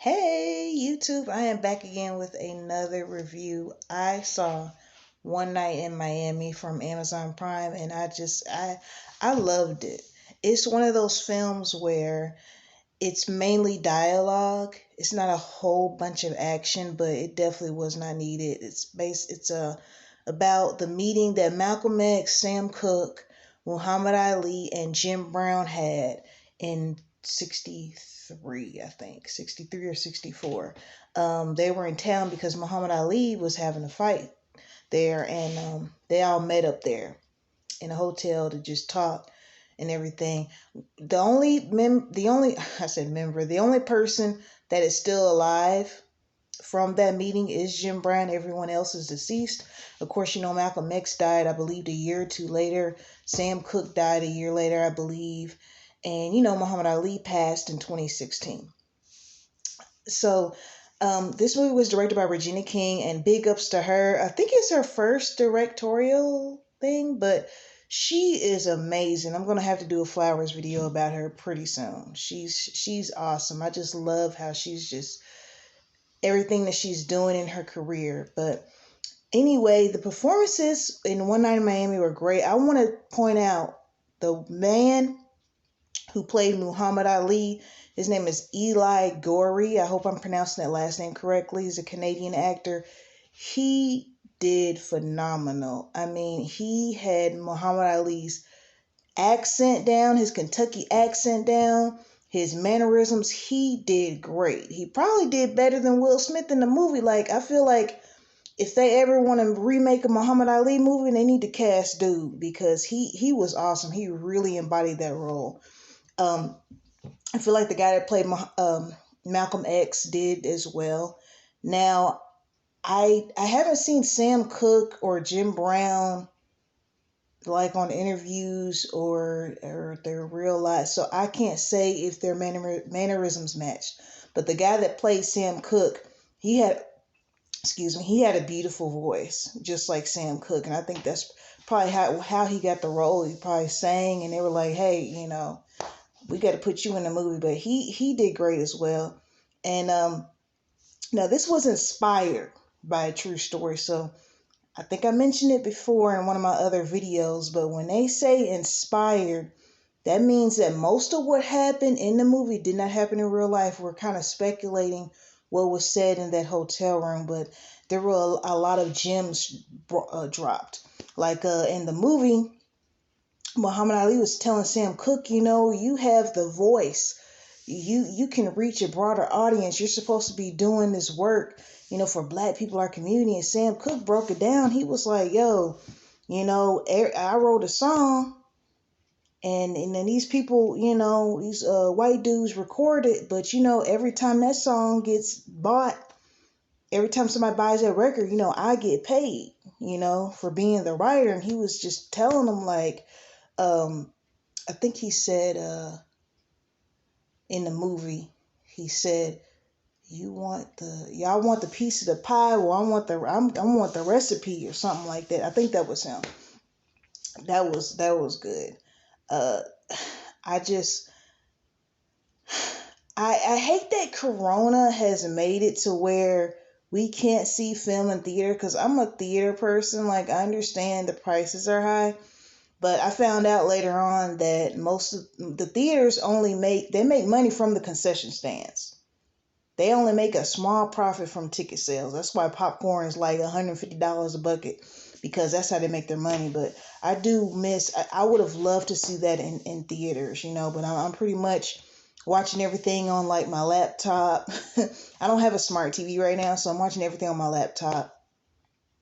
Hey YouTube, I am back again with another review. I saw One Night in Miami from Amazon Prime and I loved it. It's one of those films where it's mainly dialogue. It's not a whole bunch of action, but it definitely was not needed. It's about the meeting that Malcolm X, Sam Cooke, Muhammad Ali, and Jim Brown had in 63, I think, 63 or 64. They were in town because Muhammad Ali was having a fight there, and they all met up there in a hotel to just talk and everything. The only I said member, the only person that is still alive from that meeting is Jim Brown. Everyone else is deceased. Of course, Malcolm X died, I believe, a year or two later. Sam Cooke died a year later, I believe. And, Muhammad Ali passed in 2016. So, this movie was directed by Regina King, and big ups to her. I think it's her first directorial thing, but she is amazing. I'm gonna have to do a flowers video about her pretty soon. She's awesome. I just love how she's just everything that she's doing in her career. But anyway, the performances in One Night in Miami were great. I want to point out the man who played Muhammad Ali. His name is Eli Goree. I hope I'm pronouncing that last name correctly. He's a Canadian actor. He did phenomenal. I mean, he had Muhammad Ali's accent down, his Kentucky accent down, his mannerisms. He did great. He probably did better than Will Smith in the movie. Like, I feel like if they ever want to remake a Muhammad Ali movie, they need to cast dude because he was awesome. He really embodied that role. Um, I feel like the guy that played Malcolm X did as well. Now, I haven't seen Sam Cooke or Jim Brown like on interviews or their real life, so I can't say if their mannerisms matched. But the guy that played Sam Cooke, he had he had a beautiful voice, just like Sam Cooke, and I think that's probably how he got the role. He probably sang, and they were like, "Hey, we got to put you in the movie." But he did great as well. And now this was inspired by a true story, so I think I mentioned it before in one of my other videos. But when they say inspired, that means that most of what happened in the movie did not happen in real life. We're kind of speculating what was said in that hotel room, but there were a lot of gems dropped. Like in the movie, Muhammad Ali was telling Sam Cooke, you have the voice. You can reach a broader audience. You're supposed to be doing this work, for black people, our community. And Sam Cooke broke it down. He was like, yo, I wrote a song and then these people, these white dudes record it, but every time that song gets bought, every time somebody buys that record, I get paid, for being the writer. And he was just telling them like, I think he said in the movie, he said, y'all want the piece of the pie? Well, I want the recipe or something like that. I think that was him. That was good. Uh, I just I hate that Corona has made it to where we can't see film in theater, because I'm a theater person. Like, I understand the prices are high, but I found out later on that most of the theaters they make money from the concession stands. They only make a small profit from ticket sales. That's why popcorn is like $150 a bucket, because that's how they make their money. But I do miss, I would have loved to see that in theaters, but I'm pretty much watching everything on like my laptop. I don't have a smart TV right now, so I'm watching everything on my laptop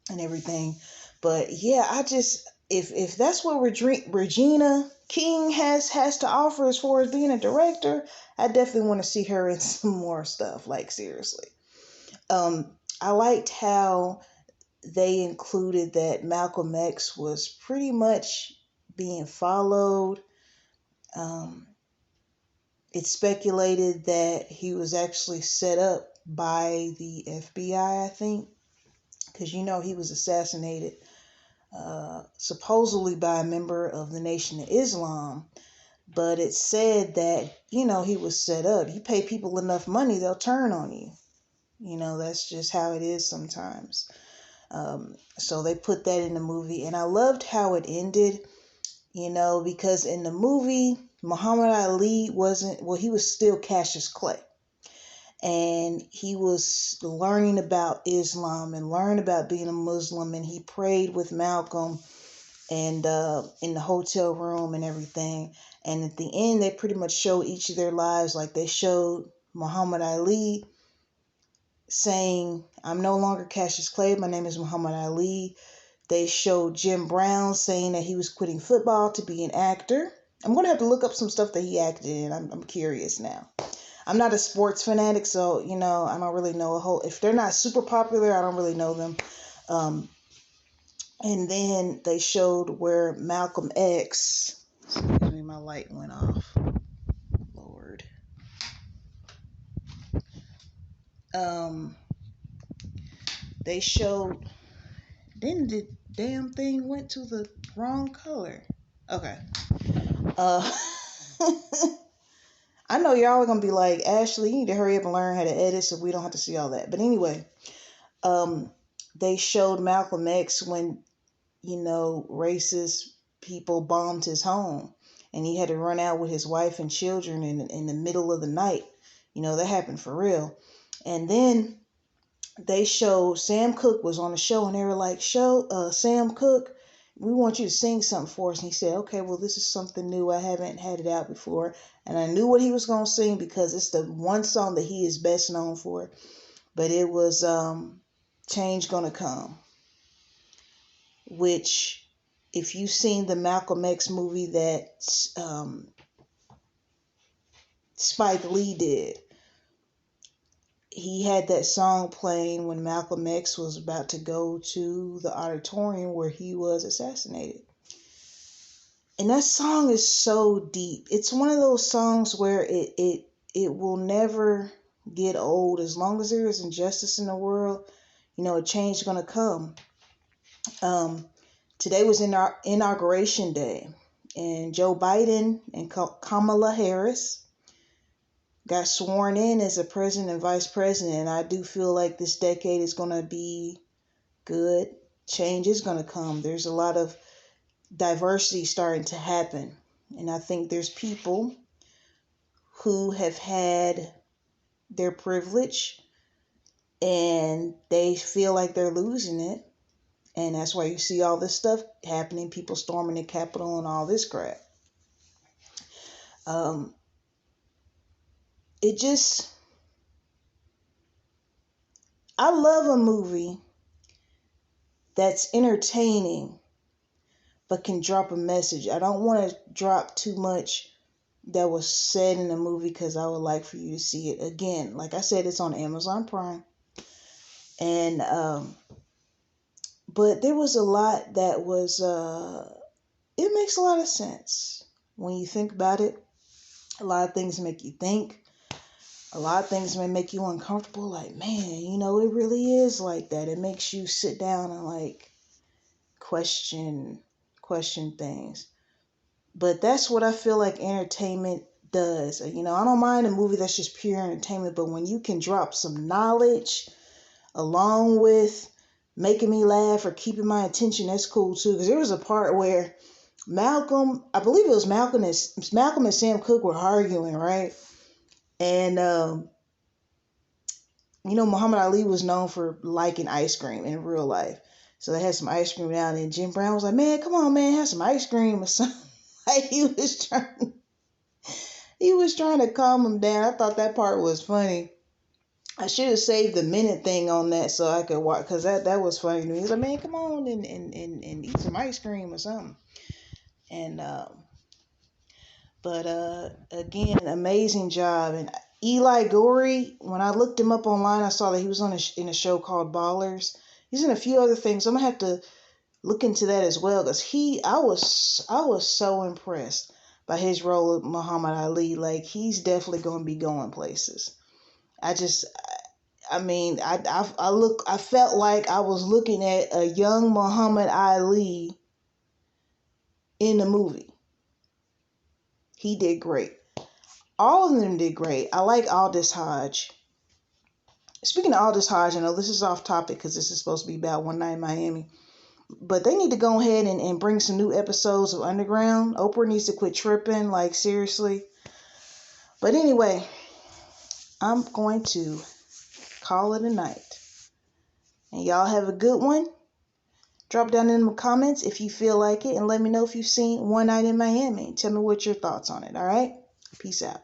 and everything. But yeah, if that's what Regina King has to offer as far as being a director, I definitely want to see her in some more stuff. Like, seriously. I liked how they included that Malcolm X was pretty much being followed. Um, it's speculated that he was actually set up by the FBI, I think, because he was assassinated supposedly by a member of the Nation of Islam. But it said that, he was set up. You pay people enough money, they'll turn on you. That's just how it is sometimes. So they put that in the movie. And I loved how it ended, because in the movie, Muhammad Ali he was still Cassius Clay. And he was learning about Islam and learning about being a Muslim. And he prayed with Malcolm and in the hotel room and everything. And at the end, they pretty much showed each of their lives. Like they showed Muhammad Ali saying, "I'm no longer Cassius Clay. My name is Muhammad Ali." They showed Jim Brown saying that he was quitting football to be an actor. I'm going to have to look up some stuff that he acted in. I'm curious now. I'm not a sports fanatic, so, I don't really know if they're not super popular, I don't really know them. And then they showed where Malcolm X, excuse me, my light went off. Lord. They showed, then the damn thing went to the wrong color. Okay. I know y'all are going to be like, Ashley, you need to hurry up and learn how to edit so we don't have to see all that. But anyway, they showed Malcolm X when, racist people bombed his home and he had to run out with his wife and children in the middle of the night. That happened for real. And then they showed Sam Cooke was on the show and they were like, Sam Cooke, we want you to sing something for us. And he said, okay, well, this is something new. I haven't had it out before. And I knew what he was going to sing because it's the one song that he is best known for. But it was Change Gonna Come, which, if you've seen the Malcolm X movie that Spike Lee did, he had that song playing when Malcolm X was about to go to the auditorium where he was assassinated. And that song is so deep. It's one of those songs where it will never get old. As long as there is injustice in the world, a change is going to come. Today was in our inauguration day, and Joe Biden and Kamala Harris got sworn in as a president and vice president. And I do feel like this decade is going to be good. Change is going to come. There's a lot of diversity starting to happen. And I think there's people who have had their privilege and they feel like they're losing it. And that's why you see all this stuff happening, people storming the Capitol and all this crap. I love a movie that's entertaining but can drop a message. I don't want to drop too much that was said in the movie because I would like for you to see it. Again, like I said, it's on Amazon Prime. And but there was a lot that was it makes a lot of sense when you think about it. A lot of things make you think. A lot of things may make you uncomfortable. Like, man, it really is like that. It makes you sit down and like question things. But that's what I feel like entertainment does. I don't mind a movie that's just pure entertainment, but when you can drop some knowledge along with making me laugh or keeping my attention, that's cool too. Because there was a part where I believe it was Malcolm and Sam Cooke were arguing, right? And Muhammad Ali was known for liking ice cream in real life. So they had some ice cream down there, and Jim Brown was like, man, come on, man, have some ice cream or something. Like he was trying to calm him down. I thought that part was funny. I should have saved the minute thing on that so I could watch, because that was funny to me. He's like, man, come on and eat some ice cream or something. And but again, amazing job. And Eli Gorey, when I looked him up online, I saw that he was in a show called Ballers. He's in a few other things. I'm gonna have to look into that as well, because I was so impressed by his role of Muhammad Ali. Like, he's definitely gonna be going places. I felt like I was looking at a young Muhammad Ali in the movie. He did great. All of them did great. I like Aldous Hodge. Speaking of Aldous Hodge, I know this is off topic because this is supposed to be about One Night in Miami. But they need to go ahead and bring some new episodes of Underground. Oprah needs to quit tripping, like seriously. But anyway, I'm going to call it a night. And y'all have a good one. Drop down in the comments if you feel like it and let me know if you've seen One Night in Miami. Tell me what your thoughts on it, all right? Peace out.